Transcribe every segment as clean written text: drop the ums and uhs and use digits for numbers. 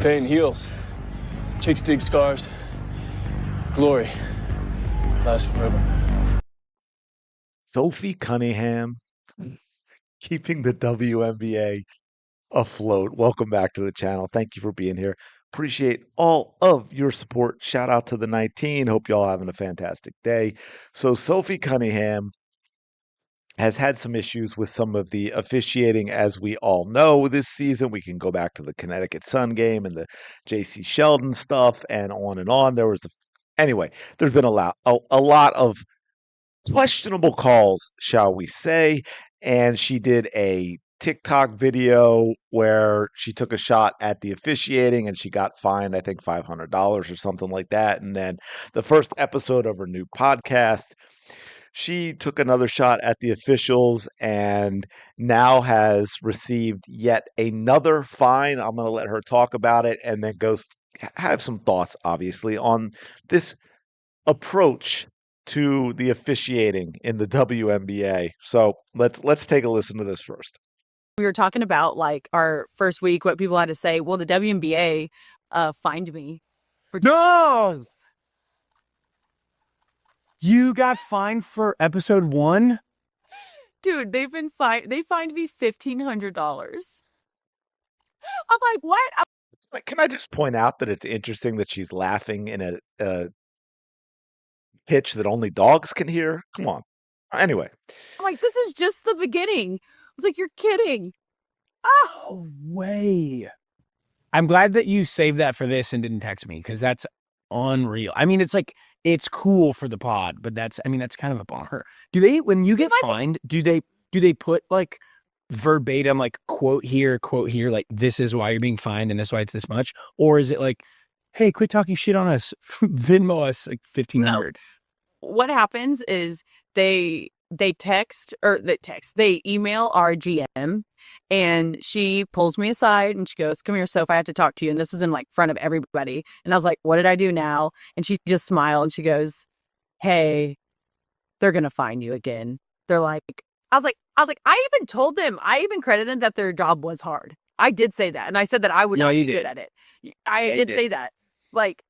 Pain heals. Chicks dig scars. Glory lasts forever. Sophie Cunningham, keeping the WNBA afloat. Welcome back to the channel. Thank you for being here. Appreciate all of your support. Shout out to the 19. Hope y'all having a fantastic day. So Sophie Cunningham has had some issues with some of the officiating, as we all know, this season. We can go back to the Connecticut Sun game and the J.C. Sheldon stuff and on and on. Anyway, there's been a lot of questionable calls, shall we say, and she did a TikTok video where she took a shot at the officiating and she got fined, I think, $500 or something like that. And then the first episode of her new podcast, she took another shot at the officials and now has received yet another fine. I'm going to let her talk about it and then have some thoughts, obviously, on this approach to the officiating in the WNBA. So let's take a listen to this first. We were talking about like our first week, what people had to say. Well, the WNBA fined me for No! You got fined for episode 1? Dude, they fined me $1,500. I'm like, what? Can I just point out that it's interesting that she's laughing in a pitch that only dogs can hear? Come on. Anyway. I'm like, this is just the beginning. I was like, you're kidding. Oh, way. I'm glad that you saved that for this and didn't text me, because that's unreal. I mean, it's cool for the pod, but that's kind of a bummer. When you get fined, do they put like verbatim, like quote here, like this is why you're being fined and this is why it's this much? Or is it like, hey, quit talking shit on us, Venmo us like $1,500? No. What happens is they email our GM, and she pulls me aside and she goes, come here, Soph, I have to talk to you. And this was in like front of everybody. And I was like, what did I do now? And she just smiled and she goes, hey, they're going to fine you again. They're like, I was like, I even told them, I even credited them that their job was hard. I did say that. And I said that I would not be good at it. I did say that. Like,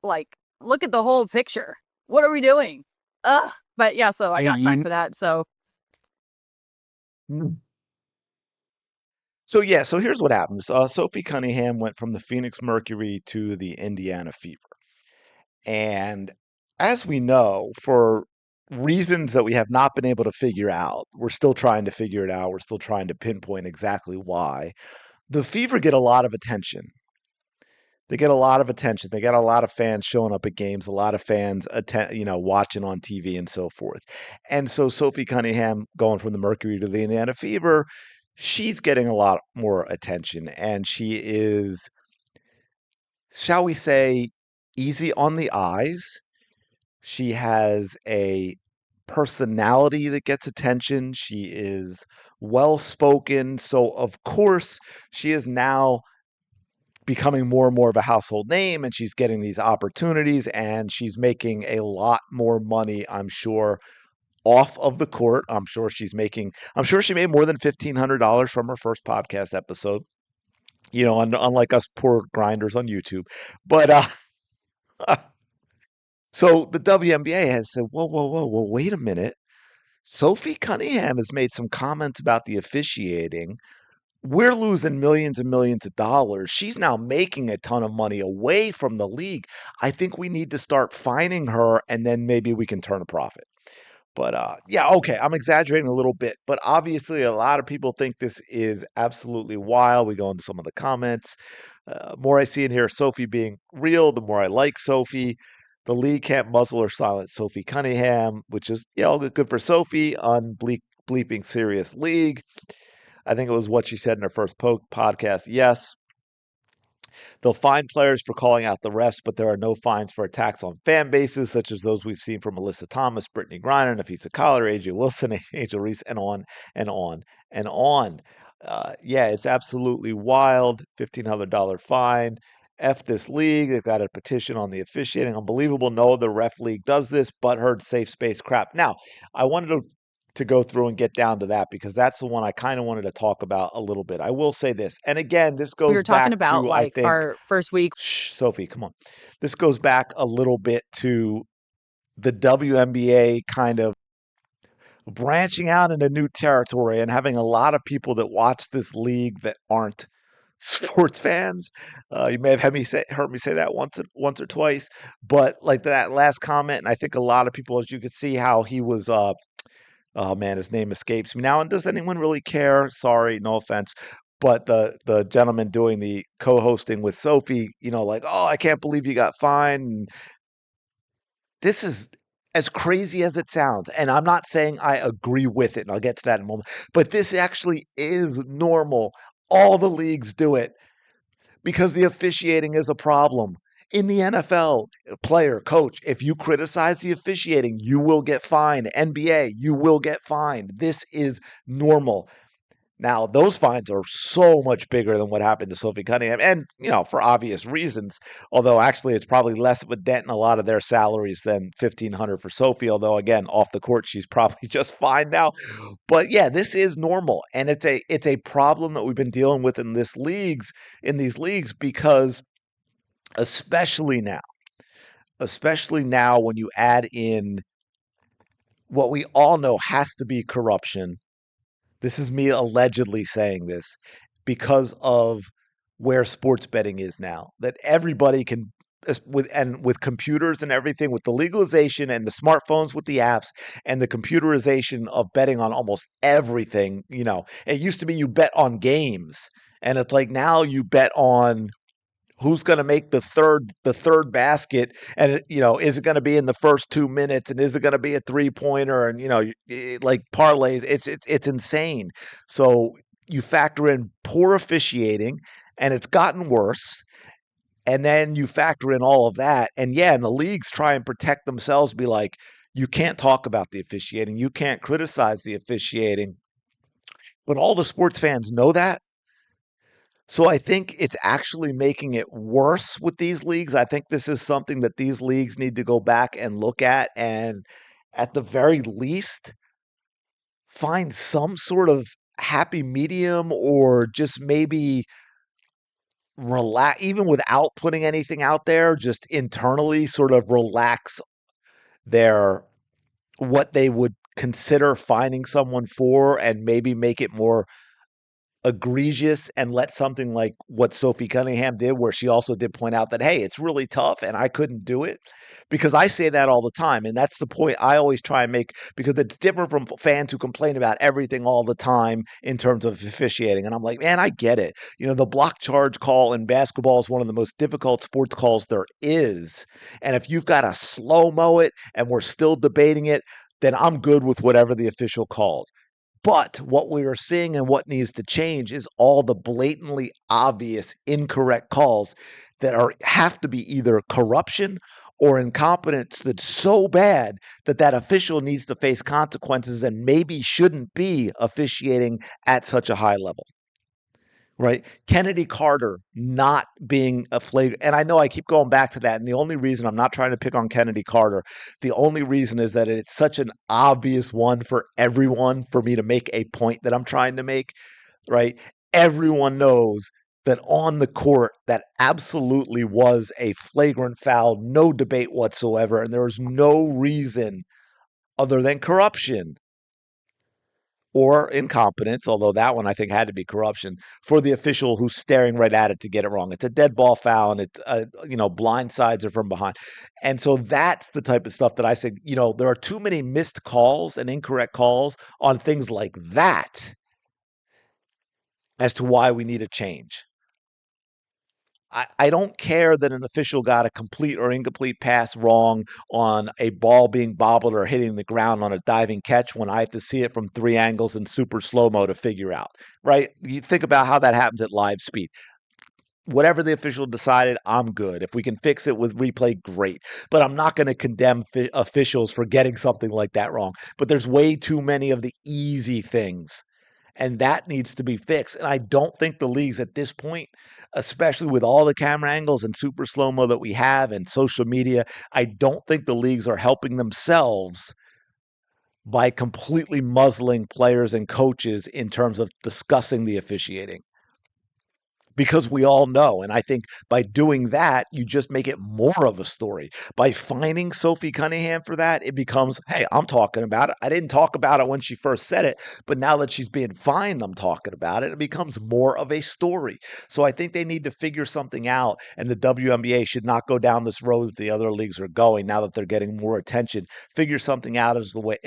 look at the whole picture. What are we doing? But yeah, so I got fined for that. So here's what happens. Sophie Cunningham went from the Phoenix Mercury to the Indiana Fever. And as we know, for reasons that we have not been able to figure out, we're still trying to figure it out. We're still trying to pinpoint exactly why. The Fever get a lot of attention. They get a lot of attention. They get a lot of fans showing up at games, a lot of fans watching on TV and so forth. And so Sophie Cunningham going from the Mercury to the Indiana Fever, she's getting a lot more attention, and she is, shall we say, easy on the eyes. She has a personality that gets attention. She is well-spoken. So, of course, she is now becoming more and more of a household name, and she's getting these opportunities, and she's making a lot more money, I'm sure, off of the court. I'm sure she made more than $1,500 from her first podcast episode, unlike us poor grinders on YouTube. But so the WNBA has said, whoa, wait a minute. Sophie Cunningham has made some comments about the officiating. We're losing millions and millions of dollars. She's now making a ton of money away from the league. I think we need to start fining her, and then maybe we can turn a profit. But okay, I'm exaggerating a little bit, but obviously a lot of people think this is absolutely wild. We go into some of the comments. More I see in here, Sophie being real, the more I like Sophie. The league can't muzzle or silence Sophie Cunningham, which is good for Sophie on bleeping serious league. I think it was what she said in her first podcast. Yes, they'll fine players for calling out the refs, but there are no fines for attacks on fan bases, such as those we've seen from Melissa Thomas, Brittany Griner, Nafisa Collar, AJ Wilson, Angel Reese, and on and on and on. It's absolutely wild. $1,500 fine. F this league. They've got a petition on the officiating. Unbelievable. No other ref league does this, but heard safe space crap. Now, I wanted to to go through and get down to that because that's the one I kind of wanted to talk about a little bit. I will say this, and again, this We goes were talking back about to, I like think, our first week. Sophie, come on. This goes back a little bit to the WNBA kind of branching out into new territory and having a lot of people that watch this league that aren't sports fans. You may have heard me say that once or twice, but like that last comment, and I think a lot of people, as you could see, how he was. Oh man, his name escapes me now. And does anyone really care? Sorry, no offense. But the gentleman doing the co-hosting with Sophie, like, oh, I can't believe you got fined. This is as crazy as it sounds. And I'm not saying I agree with it, and I'll get to that in a moment. But this actually is normal. All the leagues do it because the officiating is a problem. In the NFL, player, coach, if you criticize the officiating, you will get fined. NBA, you will get fined. This is normal. Now, those fines are so much bigger than what happened to Sophie Cunningham, and for obvious reasons. Although actually, it's probably less of a dent in a lot of their salaries than $1,500 for Sophie. Although again, off the court, she's probably just fine now. But yeah, this is normal, and it's a problem that we've been dealing with in these leagues, because especially now when you add in what we all know has to be corruption. This is me allegedly saying this because of where sports betting is now. That everybody can, with computers and everything, with the legalization and the smartphones with the apps and the computerization of betting on almost everything. It used to be you bet on games, and it's like now you bet on who's going to make the third basket, and is it going to be in the first 2 minutes, and is it going to be a 3-pointer, and like parlays. It's insane. So you factor in poor officiating, and it's gotten worse, and then you factor in all of that, and the leagues try and protect themselves, be like, you can't talk about the officiating, you can't criticize the officiating, but all the sports fans know that. So I think it's actually making it worse with these leagues. I think this is something that these leagues need to go back and look at, and at the very least find some sort of happy medium, or just maybe relax, even without putting anything out there, just internally sort of relax their what they would consider finding someone for, and maybe make it more egregious, and let something like what Sophie Cunningham did, where she also did point out that, hey, it's really tough and I couldn't do it. Because I say that all the time, and that's the point I always try and make, because it's different from fans who complain about everything all the time in terms of officiating. And I'm like, man, I get it. The block charge call in basketball is one of the most difficult sports calls there is. And if you've got to slow-mo it and we're still debating it, then I'm good with whatever the official called. But what we are seeing and what needs to change is all the blatantly obvious incorrect calls that have to be either corruption or incompetence that's so bad that that official needs to face consequences and maybe shouldn't be officiating at such a high level. Right? Kennedy Carter not being a flagrant. And I know I keep going back to that. And the only reason, I'm not trying to pick on Kennedy Carter, the only reason is that it's such an obvious one for everyone for me to make a point that I'm trying to make, right? Everyone knows that on the court, that absolutely was a flagrant foul, no debate whatsoever. And there was no reason other than corruption or incompetence, although that one I think had to be corruption, for the official who's staring right at it to get it wrong. It's a dead ball foul, and it's blind sides are from behind. And so that's the type of stuff that I say, there are too many missed calls and incorrect calls on things like that as to why we need a change. I don't care that an official got a complete or incomplete pass wrong on a ball being bobbled or hitting the ground on a diving catch when I have to see it from 3 angles in super slow-mo to figure out, right? You think about how that happens at live speed. Whatever the official decided, I'm good. If we can fix it with replay, great. But I'm not going to condemn officials for getting something like that wrong. But there's way too many of the easy things, and that needs to be fixed. And I don't think the leagues at this point, especially with all the camera angles and super slow-mo that we have and social media, I don't think the leagues are helping themselves by completely muzzling players and coaches in terms of discussing the officiating. Because we all know. And I think by doing that, you just make it more of a story. By fining Sophie Cunningham for that, it becomes, hey, I'm talking about it. I didn't talk about it when she first said it, but now that she's being fined, I'm talking about it. It becomes more of a story. So I think they need to figure something out, and the WNBA should not go down this road that the other leagues are going now that they're getting more attention. Figure something out as the way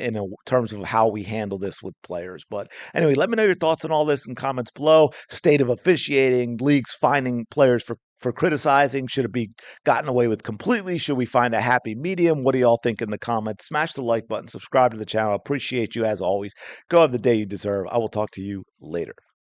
terms of how we handle this with players. But anyway, let me know your thoughts on all this in comments below. State of officiating, leagues finding players for criticizing. Should it be gotten away with completely? Should we find a happy medium? What do y'all think in the comments? Smash the like button, subscribe to the channel. Appreciate you as always. Go have the day you deserve. I will talk to you later.